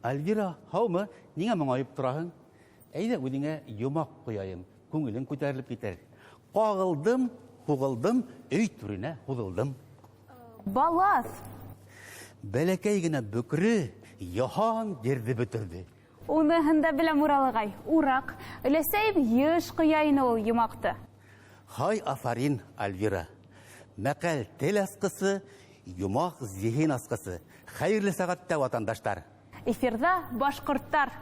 Альвира, һаумы, нигә моңайып тораһың? Әйдә, үҙеңә йомак ҡуяйым, күңелең күтәрелеп китер. Ҡағылдым, һуғылдым, өй түренә һуҙылдым. Балаҫ! Бәләкәй генә бөкрө, яһан ерҙе бөтөрҙө. Уныһын да беләм, Уралығай. Ураҡ, өләсәйем йыш ҡоя ине ул йомаҡты. Һай, афарин, Альвира. Мәҡәл тел асҡысы, йомаҡ зиһен асҡысы. Хәйерле сәғәттә, ватандаштар. Эфирҙа башҡорттар.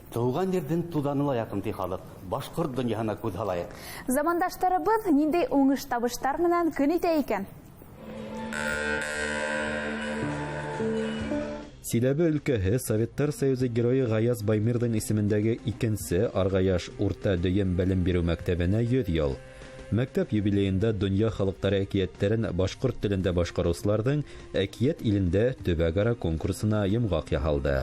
Тыуған ерҙең туҙаны ла яҡын ти халыҡ. Башҡорт донъяһына күҙ һалайыҡ. Замандаштарыбыҙ ниндәй уңыш табыштар менән көн итә икән? Силәбе өлкәһе Советтар Союзы геройы Ғаяз Баймирҙың исемендәге икенсе Арғаяш урта дөйөм белем биреү мәктәбенә 100 йыл. Мәктәп юбилейында донъя халыҡтары әкиәттәрен башҡорт телендә башҡарыусыларҙың әкиәт илендә төбәк-ара конкурсына йомғаҡ яһалды.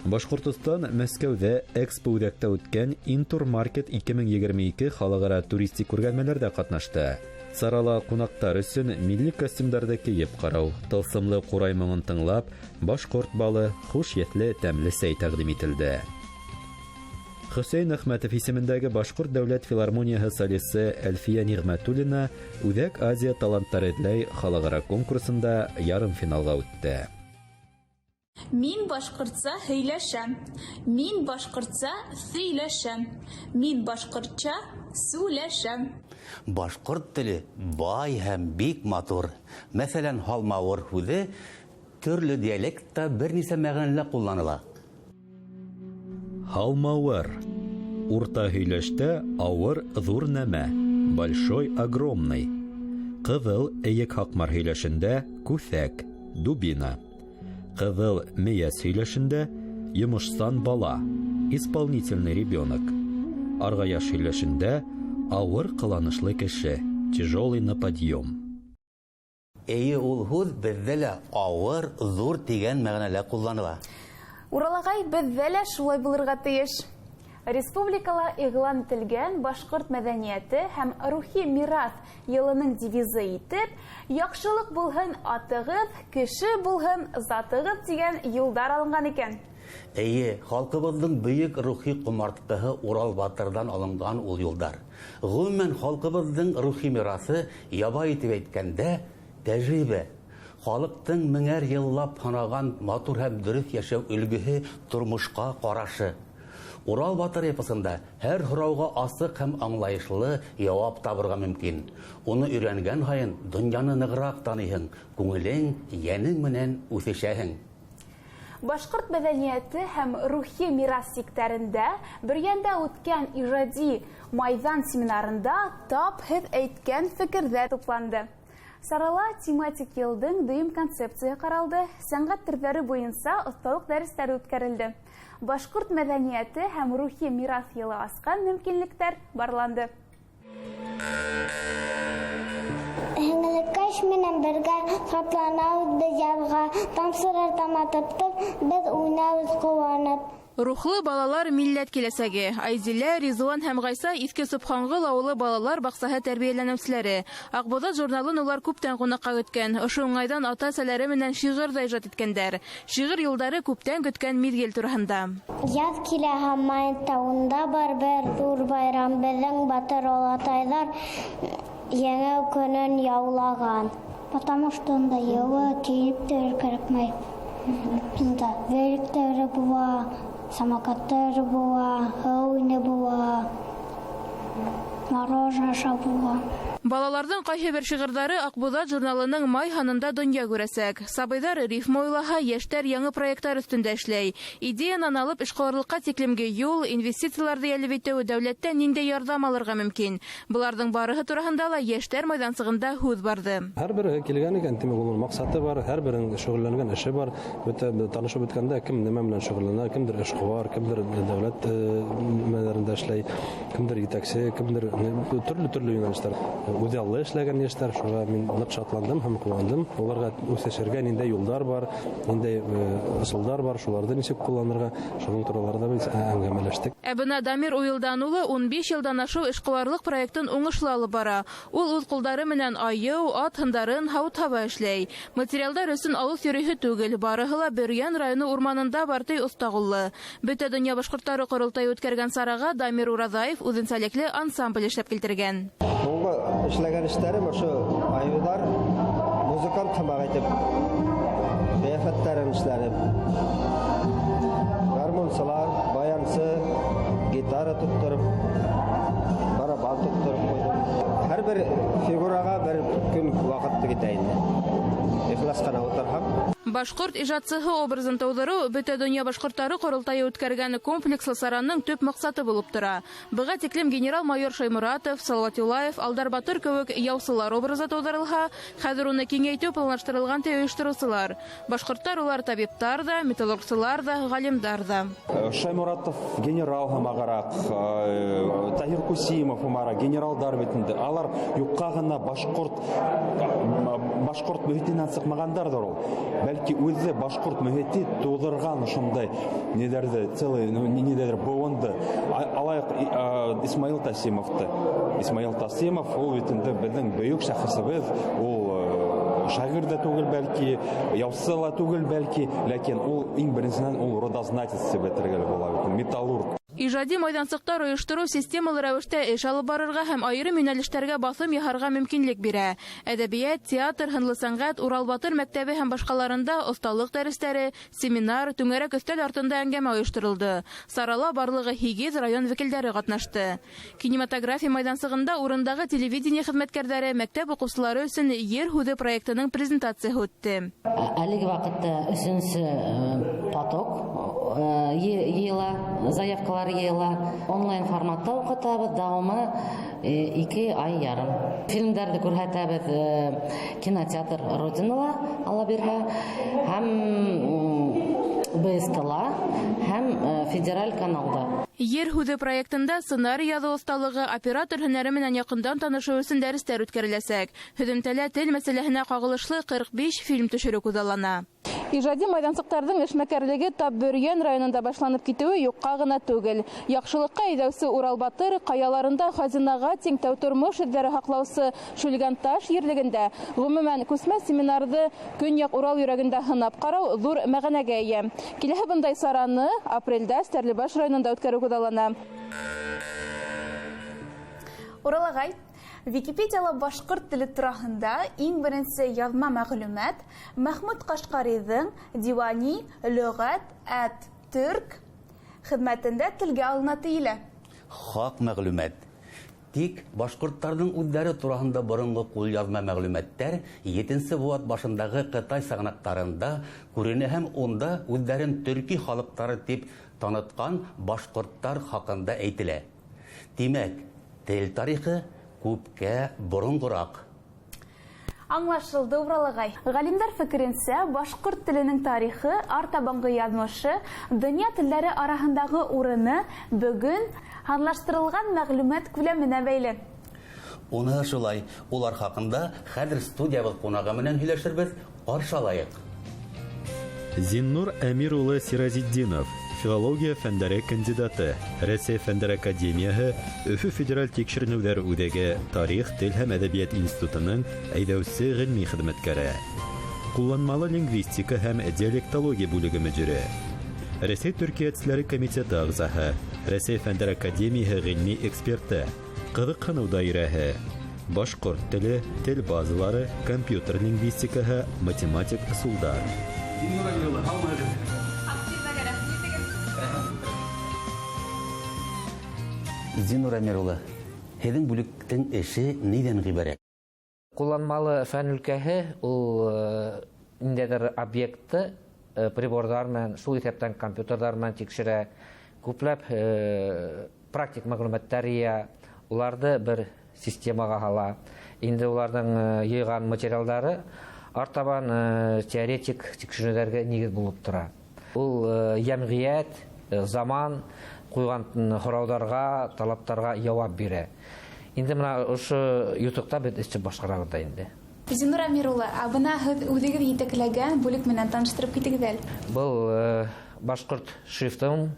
Башҡортостан Мәскәүҙә Экспо үҙәктә үткән Интур Маркет 2022 халыҡара туристик күргәҙмәләрҙә ҡатнашты. Сарала ҡунаҡтар өсөн милли костюмдарҙы кейеп ҡарау, тылсымлы ҡурай моңон тыңлап, башҡорт балы, хуш еҫле тәмле сәй тәҡдим ителде. Хөсәйен Әхмәтов исемендәге Башҡорт дәүләт филармонияһы солисы Әлфиә Ниғмәтуллина Үҙәк Азия таланттары эҙләй халыҡара конкурсында ярым финалға үтте. Мин башҡортса һөйләшәм. Мин башҡортса сөйләшәм. Мин башҡортса сүләшәм. Башҡорт теле бай һәм бик матур. Мәҫәлән, һалмауыр һүҙе төрлө диалектта бер нисә мәғәнәлә ҡулланыла. Һалмауыр. Урта һөйләштә ауыр ҙур нәмә. Большой, огромный. Ҡыҙыл эйек һаҡмар һөйләшендә күҫәк, дубина. Ҡыҙыл мейәс һөйләшендә йомошсан бала, исполнительный ребенок. Арғаяш һөйләшендә ауыр ҡыланышлы кеше, тяжелый на подъем. Эйе, ул һүҙ беҙҙә лә ауыр, ҙур тигән мәғәнәлә ҡулланыла. Уралағай, беҙҙә лә шулай булырға тейеш. Республикала иғлан ителгән башҡорт мәҙәниәте һәм рухи мираҫ йылының девизы итеп «Яҡшылыҡ булһын атығыҙ, кеше булһын затығыҙ» тигән юлдар алынған икән. Эйе, халҡыбыҙҙың бөйөк рухи ҡомартҡыһы Урал батырҙан алынған ул юлдар. Ғөмүмән, халҡыбыҙҙың рухи мираҫы, ябай итеп әйткәндә, тәжрибә. Халыҡтың меңәр йыллап һанаған матур һәм дөрөҫ йәшәү өлгөһө, тормошҡа ҡарашы. Урал батыр эпосында һәр һорауға асыҡ һәм аңлайышлы яуап табырға мөмкин. Уны өйрәнгән һайын донъяны нығыраҡ таныйһың, күңелең, йәнең менән үҫешәһең. Башҡорт мәҙәниәте һәм рухи мирас сиктәрендә Бөрйәндә үткән ижади майҙан семинарында тап һеҙ әйткән фекерҙәр тупланды. Сарала тематик йылдың дөйөм концепция ҡаралды, сәнғәт төрҙәре буйынса оҫталыҡ дәрестәре үткәрелде. Башҡорт мәҙәниәте һәм рухи мирас йылы асҡан мөмкинлектәр барланды. Һеңлекәш менән бергә ҡапланабыҙ яҙға, тамсылар таматыптыҡ, беҙ уйнабыҙ ҡыуанып. Рухлы балалар милләт киләсәге. Айзилә, Ризуан һәм Ғайса Иҫке Собханғол ауылы балалар баҡсаһы тәрбиәләнеүселәре. Аҡбуҙат журналын улар күптән ҡунаҡҡа көткән. Ошо уңайҙан ата-әсәләре менән шиғыр ҙа ижад иткәндәр. Шиғыр юлдары күптән көткән миҙгел тураһында. Яҙ килә һаман тауында бар бер ҙур байрам. Беҙҙең батыр олатайҙар еңеү көнөн яулаған. Потому что унда йылы кейептер кәрәкмәй. Унда великтәре була, самокаттар була, һыу була, мороженое була. Балаларҙың ҡайһы бер шиғырҙары Аҡбуҙат журналының май һанында донъя күрәсәк. Сабыйҙар рифма уйлаһа, йәштәр яңы проекттар өҫтөндә эшләй. Идеянан алып эшҡыуарлыҡҡа тиклемге юл, инвестицияларҙы йәлеп итеү дәүләттән ниндәй ярҙам алырға мөмкин? Быларҙың барыһы тураһында ла йәштәр майҙансығында һүҙ барды. Һәр береһе килгән икән, тимәк, уның маҡсаты бар, һәр береһенең шөғөлләнгән эше бар. Танышып бөткәндә кем нимә менән шөғөлләнә, кемдер эшҡыуар, кемдер дәүләт мәләрендә эшләй, кемдер етәксе, кемдер төрлө йүнәлештәр. үдәлле эшләгән яшьләр, шуга мин нык шатландым һәм куандым. Уларга үсешергә нинди юллар бар, нинди ысуллар бар, шуларны ничек кулланырга, шуның турыларында без әңгәмәләштек. Әбүна Дамир Уйылдан улы 15 елдан ашу эшкуарлык проектын уңышлы алып бара. Ул үз кулдары менән айыу, ат һындарын һавыт-һаба эшләй. Материалдар өсөн алыс йөрүе түгел, барыһы ла Бөрьян районы урманында бартый остагыллы. Бөтә дөнья башкортлары корылтайы үткәргән сарага Дамир Уразаев үзенчәлекле ансамбль эшләп килтергән. Соңгы эшләгән эшләрем ошо айылдар музыкант хәмәгә итеп бәяфәтләрен эшләрем. Гармончылар, баянчы, гитара тоттырып, барабан тоттырып куйдым. Һәрбер фигурага бер көн вакыт китә инде. Ихлас кына утырһам. Башкорт ижадчысы образын тудыру бөтә дөнья башкортлары корылтайы үткәргән комплекслы сараның төп максаты булып тора. Быга тиклем генерал-майор Шаймуратов, Салават Юлаев, Алдар Батыр кебек яусылар образы тудырылса, хәзер уны киңәйтү планлаштырылган оештыручылар. Башкортлар улар табиптар да, металлурглар да, галимдар да. Шаймуратов генерал һәмагарак, Тахир Кусимов һәмара генералдар битендә. Алар юкка гына башкорт мөхитеннән сыкмагандардыр ул. Бәлки үзе башкорт мөхите тудырган шундай нидәрдә целый нидәдер бонды. Алайык Исмаил Тасимовты. Исмаил Тасимов ул битендә безнең бөек шәхесебез, ул шагыйрь дә түгел бәлки, яусы ла түгел бәлки, ләкин ул иң беренчедән ул родознательство бетергән була, металлург. Ижади майдансыктар оештыру системалы рәвештә эш алып барырга һәм аерым юнәлештәргә басым яһарга мөмкинлек бирә. Әдәбият, театр, һынлы сәнгать, Урал Батыр мәктәбе һәм башкаларында осталык дәресләре, семинар, түңәрәк өстәл артында әңгәмә оештырылды. Сарала барлыгы 8 район вәкилләре катнашты. Кинематография майдансыгында урындагы телевидение хезмәткәрләре, мәктәп укучылары өчен Ер һүзе проектының презентациясы үтте. Әлеге вакытта 3-нче поток ела, заявкалар ела, онлайн форматта укытабыз, дәвамы 2 ай ярым. Фильмдәрне күрһәтәбез кинотеатр Родинала Алабирга һәм БСТ-ла һәм федераль каналда. Ер һүзе проектында сценарий язу осталыгы, оператор һөнәре менән якындан танышу өчен дәресләр үткәреләсәк. Һөҙөмтәлә тел мәсьәләһенә кагылышлы 45 фильм төшерү күзаллана. Ижади майдансыктарның эшмәкәрлеге тап Бөрьян районында башланып китүе юкка гына түгел. Яхшылыкка әйдәүсе Урал Батыр каяларында хазинага тиңтәү тормыш эзләре хаклаучы Шүлгән таш ерлегендә гомумән күсмә семинарды Көньяк Урал йөрәгендә һынап карау зур мәгънәгә ия. Киләһе bunday сараны апрельдә Стәрлебаш районында үткәрү күзаллана. Урал агай, Википедияла башкорт теле турасында иң беренче язма мәгълүмат Мәхмүд Кашкарийның Дивани лөгать әт-Түрк хезмәтендә телгә алына тиелә. Хак мәгълүмат. Тик башкортларның үзләре турасында борынгы кулъязма мәгълүматтар 7нче буат башындагы Кытай сыгынактарында күренә һәм онда үзләрен төрки халыклары дип таныткан башкортлар хакында әйтелә. Димәк, тел тарихы күпкә борынгырак. Аңлашылды, Урал агай. Галимдар фикеренчә, башкорт теленең тарихы, артабанғы язмышы, дөнья телләре арасындагы урыны бүген аңлаштырылган мәгълүмат күләменә бәйле. Уны шулай, улар хакында хәзер студиябыз кунагы менән һөйләшербез, каршы алайык. Зиннур Әмир улы Сиразетдинов, филология фәндәре кандидаты, Рәсәй фәндәр академияһы, Өфө федераль тикшеренүләр үҙәге Тарих, тел һәм әдәбият институтының әйдәүсе ғилми хеҙмәткәре. Кулланмалы лингвистика һәм диалектология бүлеге мөдире. Рәсәй Төркиәтселәре комитеты ағзаһы, Рәсәй фәндәр академияһы ғилми эксперты, ҡыҙыҡһыныу даирәһе, башҡорт теле, тел базалары, компьютер лингвистикаһы, математик ысулдар. Зиннур Әмир улы, һеҙҙең бүлектең эше нидән ғибәрәт? Кулланмалы фән өлкәһе ул ниндәйҙер объектты приборҙар менән, шул иҫәптән компьютерҙар менән тикшерә, күпләп практик мәғлүмәттәр йыя, уларҙы бер системаға һала. Инде уларҙың йыйған материалдары артабан теоретик тикшерүҙәргә нигеҙ булып тора. Ул йәмғиәт, заман ҡуйған һорауҙарға, талаптарға яуап бирә. Инде мына ошо ютубта бит эшче башкарабыз да инде. Зинур Амирулла, абына үҙегеҙ етәкләгән бүлек менән таныштырып китегеҙ әле. Был башкорт шрифтын,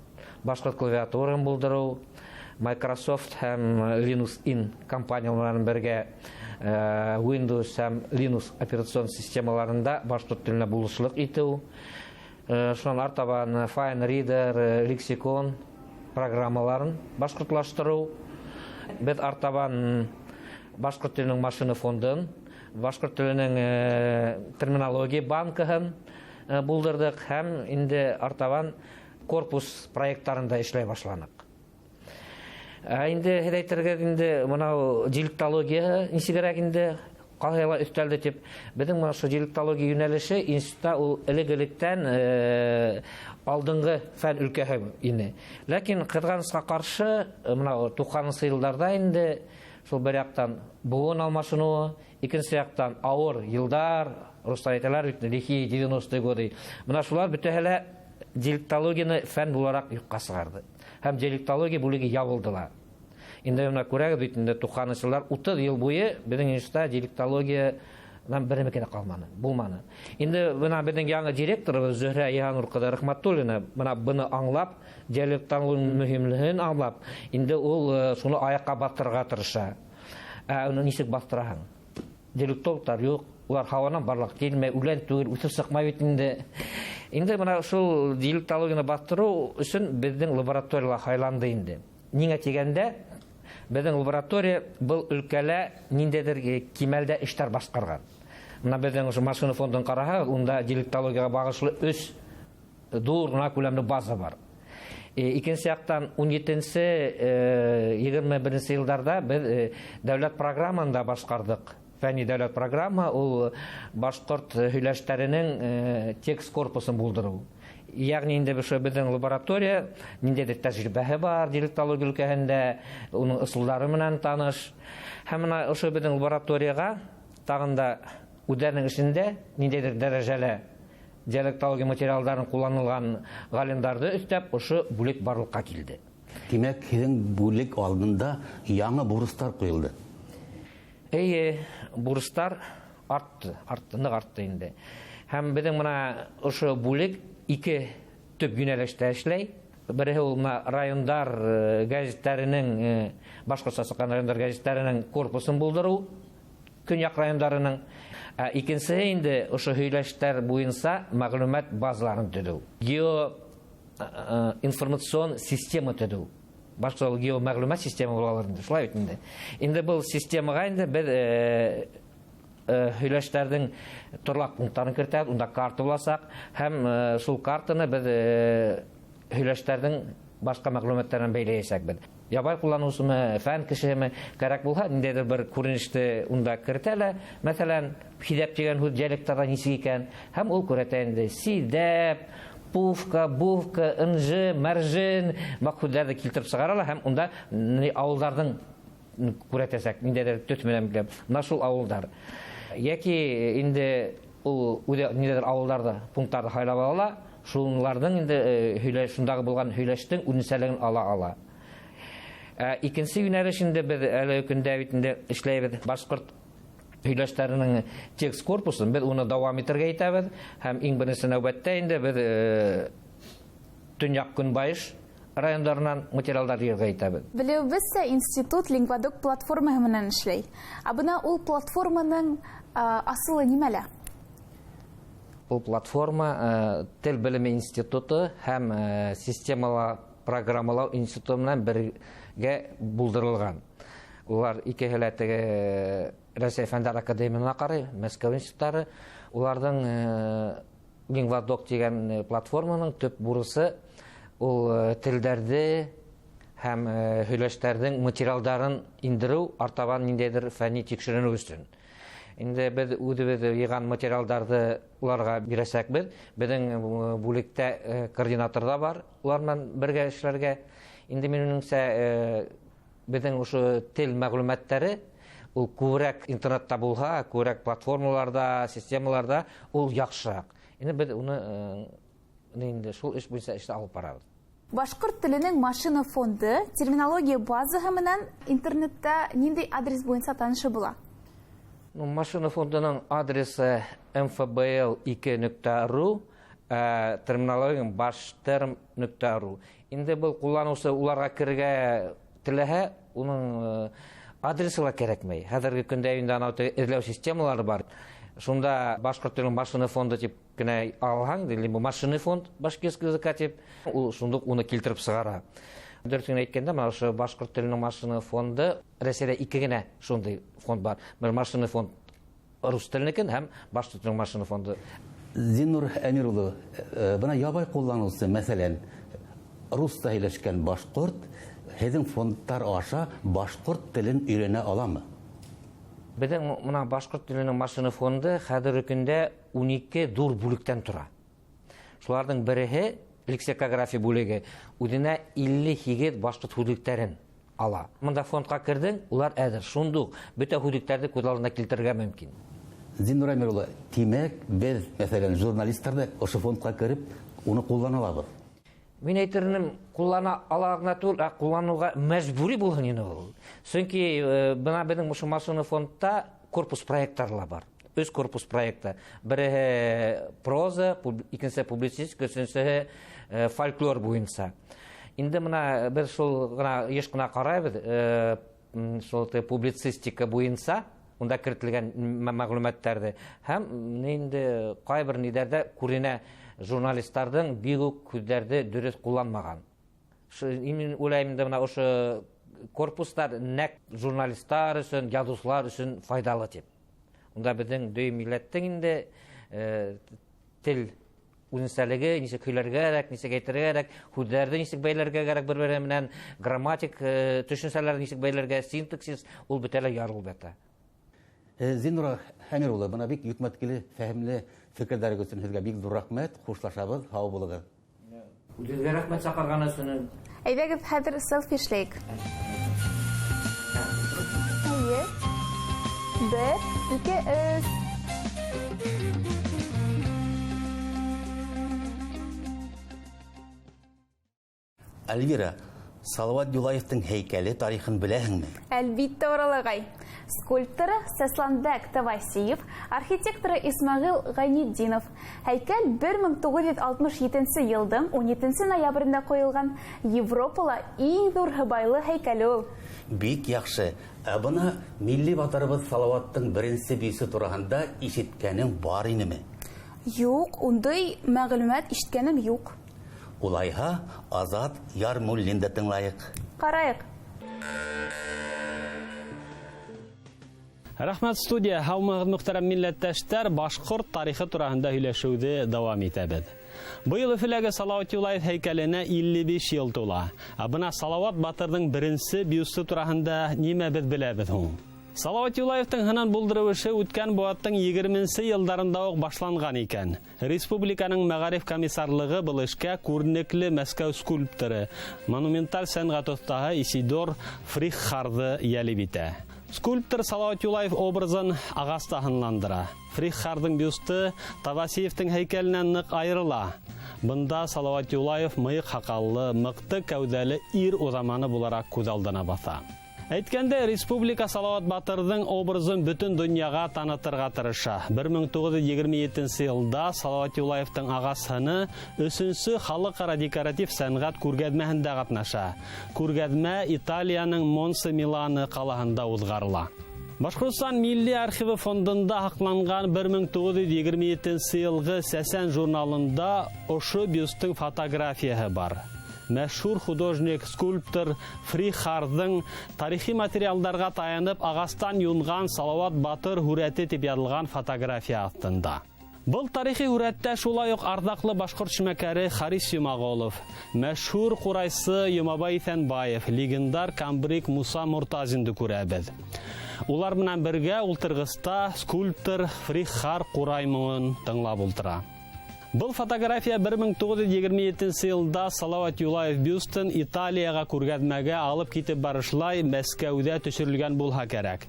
башкорт клавиатурын булдыру, Microsoft һәм Linux Inn компанияларын бергә Windows һәм Linux операцион системаларында башкорт теленә булышлык итү. Шуннан артабан Fine Reader, лексикон программаларын башкортлаштыру. Бит артабан башкорт теленең машина фондын, башкорт теленең терминология банкын булдырдык һәм инде артабан корпус проектларында эшләй башланык. Инде әйтергә инде монау диалектология нисегәрәк инде кайла өстәлде дип, безнең моны шу диалектология юнәлеше институтта ул элек-электән алдынгы фән өлкәһе ине. Ләкин кызганычка каршы, монау 90-нчы елларда инде шул бер яктан буын алмашынуы, икенче яктан авыр елдар, руслар әйтәләр бит, лихи 90-е годы. Менә шулар бөтәһелә диалектологияны фән буларак юкка чыгарды. Һәм диалектология бүлеге ябылдыла. Инде менә күрәгез бит, инде 90-нчы еллар 30 ел буе безнең институтта диалектологиянан бер мәкәне калмады, булмады. Инде менә безнең яңа директорыбыз Зөһрә Иһанур кызы Рәхмәтуллина менә буны аңлап, диалектологияның мөһимлеген аңлап, инде ул шуны аякка бастырырга тырыша. Уны ничек бастыраһың? Диалектологтар юк, улар һавадан барлык килмәй, үлән түгел, үсеп сыкмай бит инде. Инде менә шул диалектологияны бастыру өчен безнең лабораториялар хайланды инде. Нигә дигәндә, безнең лаборатория был өлкәлә ниндәдер кимәлдә эшләр башкарган. Менә безнең ошо машина фондын караһа, унда диалектологияга багышлы 3 дурна күләмле база бар. Икенче яктан 17-нче 21-нче елларда без дәүләт программасында башкардык. Фәнни дәүләт программа ул башкорт һөйләштәренең текст корпусын булдыру. Ягъни инде безнең лаборатория ниндәдер тәҗрибәһе бар диалектология өлкәһендә, уның ысуллары менән таныш. Һәм менә ошо безнең лабораторияга тагын да үдәрнең эчендә ниндәдер дәрәҗәле диалектология материалларын кулланылган галимнәрне өстәп ошо бүлек барлыкка килде. Димәк, һинең бүлек алдында яңа бурыстар куелды. Бурыстар артты инде. Һәм безнең менә ошо бүлек 2 төп юнәлештә эшләй. Бере ул райондар гәзитләренең, башкортча сыккан райондар гәзитләренең корпусын булдыру, көньяк райондарының. Икенчесе инде ошо һөйләштәр буенча мәгълүмат базаларын төзү. Информацион система төзү. Башка мәгълүмат система булалар инде. Шулай инде. Инде бу системага инде без һөйләштәрнең торлак пунктларын кертәбез, унда карта буласак, һәм шул картаны без һөйләштәрнең башка мәгълүматларын бәйләячәкбез. Ябай кулланучымы, фән кешеме кирәк булса, ниндәйдер бер күренеште унда кертәләр. Мәсәлән, хидәп дигән һүз диалектларда ничек икән, һәм ул күрәтә инде сидәп, пувка, бувка, инжи, мәрҗин, мәгълүматларны килтереп чыгаралар һәм унда авылларның күрәтәсәк, ниндәйдер төт менән билгеләп, менә шул авылдар. Яки инде ул ниндәйдер авылларда пунктларда хайлап алалар, шуларның инде һөйләшүндәге булган һөйләштең үнсәлеген ала. Икенче юнәлеш инде без әле көндә битендә эшләйбез башкорт һөйләштәренең текст корпусын, без уны дәвам итәргә итәбез һәм иң беренче нәүбәттә инде без Төньяк Көнбайыш райондарынан материалдар йөргә итәбез. Беләбезсә, институт Лингвадок платформаһы менән эшләй. Бына ул платформаның асылы нимәлә? Ул платформа тел белеме институты һәм системалы программалау институты менән бергә булдырылган. Улар икеһелә теге Россия фәннәр академиясына карый, Мәскәү институтлары, уларның Лингвадок дигән платформаның төп бурысы ул телдәрне һәм һөйләштәрнең материалларын индерү, артабан ниндәйдер фәнни тикшеренү өчен. Инде без үзебез йыган материалларны уларга бирәсәкбез. Безнең бүлектә координатор да бар, улар белән бергә эшләргә. Инде минемчә безнең ошо тел мәгълүматлары ул күбрәк интернетта булса, күбрәк платформаларда, системаларда ул яхшырак. Инде без уны инде шул эш буенча эштә алып барабыз. Башкорт теленең машина фонды терминология базаһы менән интернетта ниндәй адрес буенча танышы була? Машина фондының адресы mfbl2.ru, терминология bashterm.ru. Инде бұл куллануучы уларга кирге теләһә, уның адресы ла кирәкмәй. Хәзерге көндә инде анау эзләү системалары бар. Шунда Башкорт теленең машина фонды дип кенә алһаң, либо машина фонд башкирский языкка дип, ул шундук уны килтереп сыгара. Дөресен әйткәндә, менә ошо Башкорт теленең машина фонды Рәсәйдә 2 генә шундый фонд бар. Бер машина фонд рус теленекен һәм Башкорт теленең машина фонды. Зиннур Әмир улы, бына ябай куллануучы, мәсәлән, русча һөйләшкән башкорт, һеҙҙең фондтар аша башкорт телен өйрәнә аламы? Безнең мына Башкорт теленең машина фонды хәзерге көндә 12 дур бүлектән тора. Шуларның береһе лексикография бүлеге, үзенә 58 башкорт һүҙлектәрен ала. Монда фондка кирдең, улар әзер. Шундук бөтә һүҙлектәрне күҙ алдына килтерергә мөмкин. Зиннур Әмир улы, тимәк, без, мәсәлән, журналистлар ошо фондка кирип, уны куллана алабыз. Мин әйтермен, куллана аларына түгел, куллануга мәҗбүри булһын инде ул. Чөнки бына безнең ошо машина фондта корпус проекттары бар. Өз корпус проекты. Бере проза, икенчесе публицистика, өченчесе фольклор буенча. Инде мына без шул гына еш кына карайбыз, шул публицистика буенча унда кертелгән мәгълүматларны һәм инде кайбер нидәрдә күренә журналистларның бик үк күзләрде дөрес кулланмаган. Мин уйлыйм да, мына ошо корпустар нәк журналистлар өчен, язучылар өчен файдалы дип. Унда безнең дөй милләттең инде тел үзенчәлеге, ничек көйләргә кирәк, ничек әйтергә кирәк, һүзләрне ничек бәйләргә кирәк, бер-бере белән грамматик төшенчәләрне ничек бәйләргә, синтаксис, ул бөтәләй ярылып бета. Зиннур Әмир улы, бына бик йөкмәткеле, фәһемле фикерҙәрегеҙ өсөн һеҙгә бик ҙур рәхмәт. Хушлашабыҙ, һау булығыҙ. Үҙегеҙгә рәхмәт саҡырған өсөн. Әйҙәгеҙ хәҙер селфи эшләйек. Әйе. 1, 2, 3. Альвира, Салауат Юлаевтың һәйкәле тарихын беләһеңме? Әлбиттә, Уралағай. Скульпторы Сәсланбәк Тавасиев, архитекторы Исмағил Ғайнетдинов. Һәйкәл 1967 елдың 17 ноябрендә қойылған. Европала иң ҙур һыбайлы һәйкәле ул. Бик яҡшы. Ә бына милли батырыбыҙ Салауаттың беренсе бейесе тураһында ишеткәнең бар инеме? Юҡ, ундай мәғлүмәт ишеткәнем юҡ. Улайһа, Азат Ярмуллинды тыңлайыҡ. Ҡарайыҡ. Рәхмәт, студия. Һаумыһыҙ, мөхтәрәм милләттәштәр, башҡорт тарихы тураһында һөйләшеүҙе дауам итәбеҙ. Быйыл Өфөләге Салауат Юлаев һәйкәленә 55 йыл тула. Бына Салауат батырҙың беренсе бюсты тураһында нимә беҙ беләбеҙ һуң? Салауат Юлаевтың һынын булдырыуышы үткән быуаттың 20-нсе йылдарында уҡ башланған икән. Республиканың мәғариф комиссарлығы был эшкә күренекле Мәскәү скульпторы, монументаль сәнғәт оҫтаһы Исидор Фриххарҙы йәлеп итә. Скульптор Салауат Юлаев образын ағаста һынландыра. Фриххарҙың бюсты Тавасиевтың һәйкәленән ныҡ айырыла. Бында Салауат Юлаев мыйыҡ һаҡаллы, мыҡты кәүҙәле ир уҙаманы булараҡ күҙ алдына баҫа. Әйткәндә, республика Салауат батырҙың образын бөтөн донъяға танытырға тырыша. 1927 йылда Салауат Юлаевтың ағас һыны 3-нсө халыҡ-ара декоратив сәнғәт күргәҙмәһендә ҡатнаша. Күргәҙмә Италияның Монсе Миланы ҡалаһында уҙғарыла. Башҡортостан Милли архивы фондында һаҡланған 1927 йылғы Сәсән журналында ошо бюстың фотографияһы бар. Мәшһүр художник, скульптор Фриххарҙың тарихи материалдарға таянып ағастан юнған Салауат батыр һүрәте тип яҙылған фотография аҫтында. Был тарихи һүрәттә шулай уҡ арҙаҡлы башҡорт шимәкәре Харис Йомағолов, мәшһүр ҡурайсы Йомабай Иҫәнбаев, легендар камбрик Муса Мортазинды күрәбеҙ. Улар менән бергә ултырғыста скульптор Фриххар ҡурай моңон тыңлап ултыра. Был фотография 1927 йылда Салауат Юлаев бюстын Италияға күргәҙмәгә алып китеп барышлай Мәскәүҙә төшөрөлгән булһа кәрәк.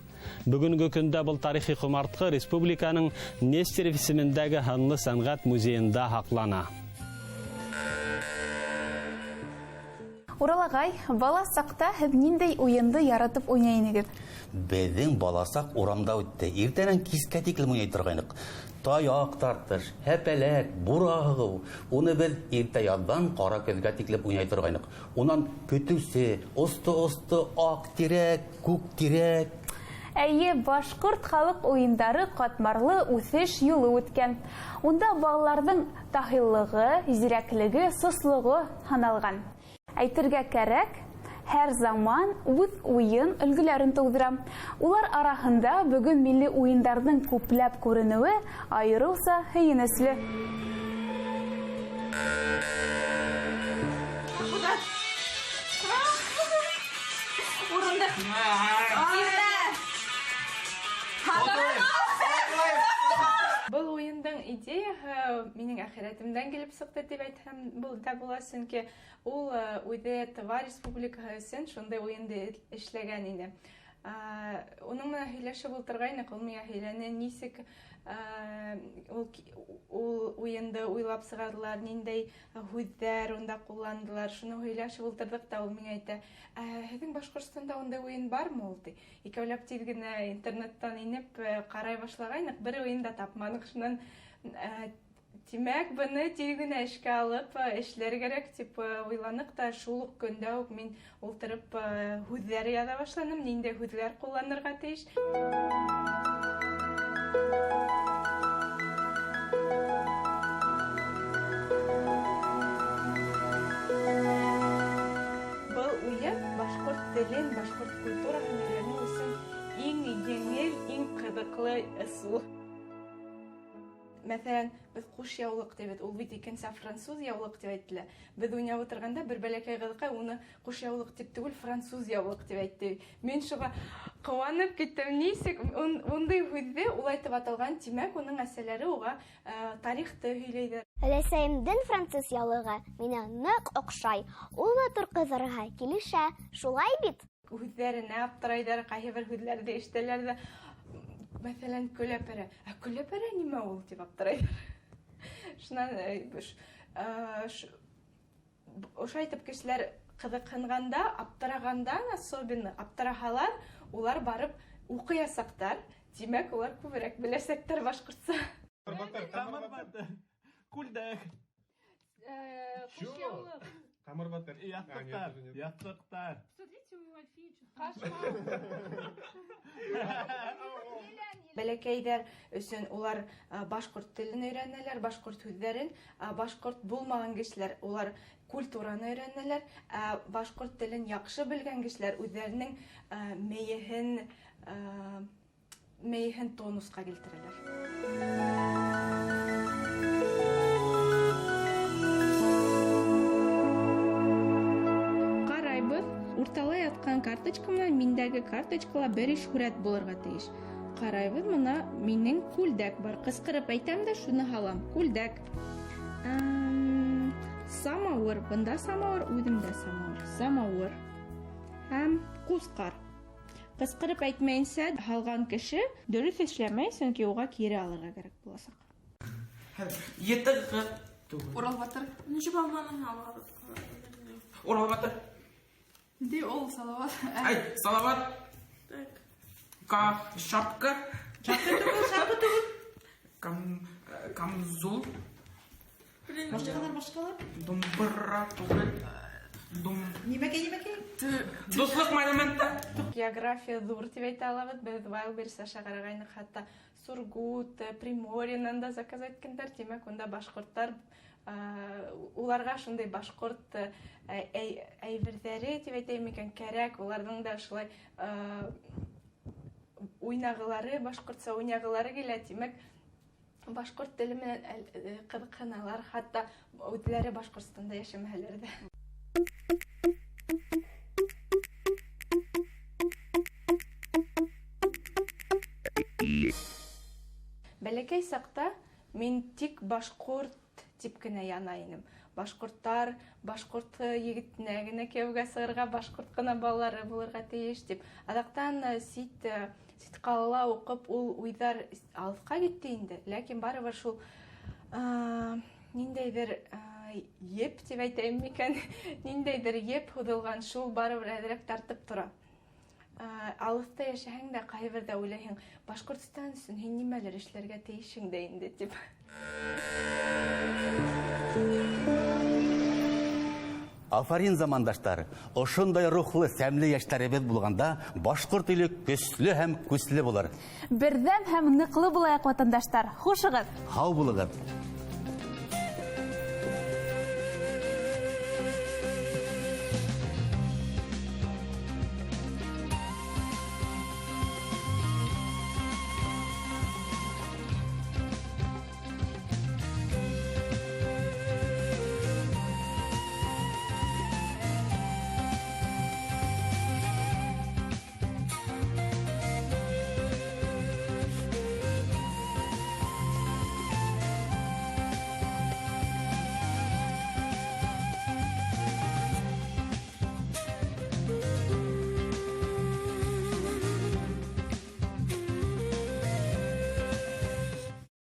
Бөгөнгө көндә был тарихи ҡомартҡы республиканың Нестеров исемендәге һынлы сәнғәт музейында һаҡлана. Уралагай, бала сакта һез ниндәй уенды яратып уйнай инегез? Безнең баласак урамда үтте. Иртәнән кискә тиклем уйный торгайнык. Таяк тартыш, һәпәләк, бурагы. Уны без иртә яздан кара көзгә тиклем уйный торгайнык. Унан көтүсе, осты-осты ак тирәк, күк тирәк. Әйе, башкорт халык уеннары катмарлы үсеш юлы үткән. Унда балаларның таһиллыгы, зирәклеге, сослыгы ханалган. Әйтергә кәрәк, һәр заман үз уен өлгеләрен тудыра. Улар арасында бүген милли уеннарның күпләп күренүе айрылса һөенесле. Бұл ойындың идеяһы минең әхирәтемдән килеп сыкты дип әйтһәм була, чөнки ул үзе Тыва Республикаһы өчен шундай уенды эшләгән иде. Уның менән һөйләшеп утыргайнык, ул миңа һөйләне, нисек ул уенды уйлап сыгардылар, ниндәй һүзләр унда кулландылар. Шуны һөйләшеп утырдык та ул миңа әйтә: "Һезнең Башкортстанда ундай уен бармы ул?" ди. Икәүләп тиз генә интернеттан инеп карай башлагайнык, бер уен да тапмадык. Шуннан Тимәк, буны тиз генә эшкә алып эшләр кирәк дип уйланык та, шул ук көндә үк мин ултырып һүзләр яза башладым, ниндәй һүзләр кулланырга тиеш. Был уен башкорт телен, башкорт культураһын өйрәнү өчен иң еңел, иң кызыклы ысул. Мәсәлән, без куш яулык дибез, ул бит икенче француз яулык дип әйттеләр. Без уйнап утырганда бер бәләкәй кызыкай уны куш яулык дип түгел, француз яулык дип әйтте. Мин шуга куанып киттем, нисек ундай һүзле ул әйтеп аталган, тимәк, уның әсәләре уга тарихты һөйләйдер. Өләсәемдән француз яулыгы миңа нык охшай. Ул матур кызырга килешә, шулай бит? Һүзләренә аптырайдыр, кайһы бер һүзләрдә ишетәләр дә. Мәсәлән, көләпәрә. Көләпәрә нимә ул дип аптырайдыр. Шуннан ошо әйтеп кешеләр кызыкканганда, аптыраганда, особенно аптыраһалар, улар барып укыясактар. Димәк, улар күбрәк беләсәктер башкортса. Күлдәк. Кушъяулык. Камырбатыр. Ястыктар. Смотрите, у Альфии. Бәләкәйдәр өчен улар башкорт телен өйрәнәләр, башкорт һүзләрен, башкорт булмаган кешеләр улар культураны өйрәнәләр, башкорт телен яхшы белгән кешеләр үзләренең мәйеһен тонуска килтерәләр. Урталай яткан карточка менән миндәге карточкала бер иш һүрәт булырга тиеш. Карайбыз, моны минең күлдәк бар. Кыскырып әйтәм дә шуны һалам. Күлдәк. Самавыр. Бында самавыр, үдемдә самавыр. Самавыр. Һәм кускар. Кыскырып әйтмәйенсә һалган кеше дөрес эшләмәй, чөнки уга кире алырга кирәк буласак. Ятык. Уралбатыр. Ничек алманы алган? Уралбатыр. Ди ол салават. Ай, салават. Так. Шапка. Шапка түгел. Камзол. Башкалар. Думбыра түгел. Нимәкәй? Дуслык монументы. География зур дип әйтә алабыз. Без Вайлберса шәһәргә хәтта Сургут, Приморьеннан да заказ иткәндәр. Димәк, унда башкортлар уларга шундай башкорт әйберләре дип әйтәм икән кәрәк. Уларның да шулай уйнагылары, башкортса уйнагылары килә. Димәк, башкорт теле менән кызыксыналар, хәтта үзләре Башкортстанда яшәмәһәләр дә. Бәләкәй сакта мин тик башкорт дип кенә яна инем. Башкорттар, башкорт егетенә генә кияүгә сыгырга, башкорт кына балалары булырга тиеш дип. Адактан сит калала укып ул уйдар алыска китте инде. Ләкин барыбер шул ниндәйдер еп дип әйтәм микән, ниндәйдер еп һуҙылған шул барыбер әҙерәк тартып тора. Алыҫта йәшәһәң дә, ҡайһыберҙә уйлайһың, Башҡортостан өсөн һин нимәлер эшләргә тейешең дә инде тип. Афарин замандаштар, ошондай рухлы, сәмле йәштәребеҙ булғанда, башҡорт теле көслө һәм күсле булыр. Берҙәм һәм ныҡлы булайыҡ, ватандаштар. Хушығыҙ! Һау булығыҙ!